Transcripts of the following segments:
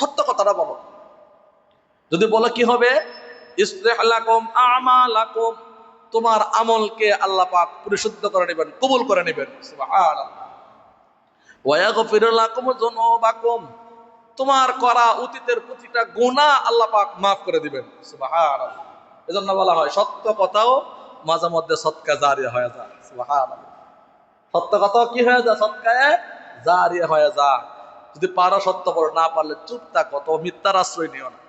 সত্য কথাটা বলো। যদি বলো কি হবে, ইসলিহ লাকুম আমালাকুম, তোমার আমলকে আল্লাহ পাক পরিশুদ্ধ করে নেবেন, কবুল করে নেবেন। সুবহানাল্লাহ। ওয়া ইয়াগফির লাকুম যুনুবাকুম, তোমার করা অতীতের প্রতিটা গুনাহ আল্লাহ পাক মাফ করে দিবেন। সুবহানাল্লাহ। এজন্য বলা হয় সত্য কথাও মাঝে মধ্যে সদকা জারিয়া হয়ে যায়। সুবহানাল্লাহ। সত্য কথাও কি হয়ে যায়? সদকায়ে জারিয়া হয়ে যায়। যদি পারো সত্য বলো, না পারলে চুপ থাকো, তো মিথ্যার আশ্রয় নিও না।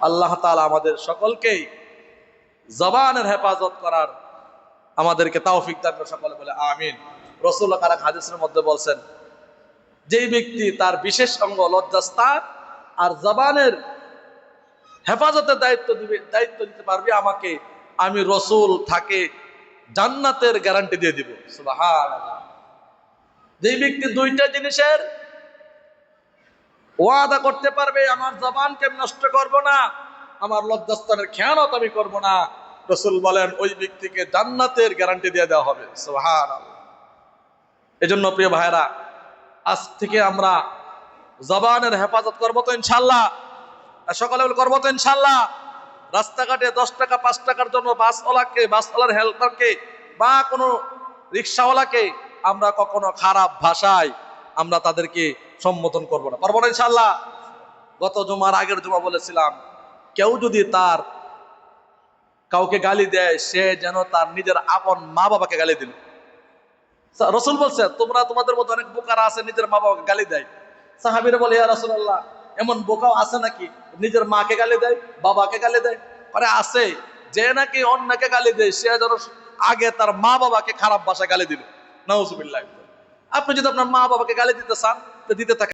আল্লাহ তাআলা আমাদের সকলকেই জবানের হেফাজত করার আমাদেরকে তৌফিক দান করুন, সকলে বলে আমিন। রাসূলুল্লাহ কারক হাদিসের মধ্যে বলছেন, যেই ব্যক্তি তার বিশেষ অঙ্গ লজ্জাস্থান আর জবানের হেফাজতের দায়িত্ব দিতে পারবে আমাকে, আমি রাসূল তাকে জান্নাতের গ্যারান্টি দিয়ে দিব। সুবহানাল্লাহ। যেই ব্যক্তি দুইটা জিনিসের ওয়াদা করতে পারবে, আমার জবানকে আমি নষ্ট করব না, আমার লজ্জাস্থানের খেয়ানত আমি করব না, রাসূল বলেন ওই ব্যক্তিকে জান্নাতের গ্যারান্টি দিয়ে দেওয়া হবে। সুবহানাল্লাহ। এজন্য প্রিয় ভাইরা, আজ থেকে আমরা জবানের হেফাজত করবো তো ইনশাআল্লাহ? সকালে করবো তো ইনশাআল্লাহ? রাস্তাঘাটে 10 টাকা 5 টাকার জন্য বাসওয়ালার হেল্পারকে বা কোনো রিক্সাওয়ালাকে আমরা কখনো খারাপ ভাষায় আমরা তাদেরকে সম্বোধন করবো না, পারবো না ইনশাআল্লাহ? গত জুমার আগের জুমা বলেছিলাম, কেউ যদি তার কাউকে গালি দেয়, সে যেন তার নিজের আপন মা বাবাকে গালি দিল। রাসূল বলছে, তোমরা তোমাদের মধ্যে অনেক বোকারা আছে নিজের মা বাবাকে গালি দেয়। সাহাবীরা বলে, ইয়া রাসূলুল্লাহ, এমন বোকাও আছে নাকি নিজের মাকে গালি দেয়, বাবাকে গালি দেয়? আরে আছে, যে নাকি অন্যকে গালি দেয় সে যেন আগে তার মা বাবাকে খারাপ ভাষায় গালি দিল। নাউজুবিল্লাহ। আপনি যদি আপনার মা বাবাকে গালি দিতে চান তো দিতে থাকেন।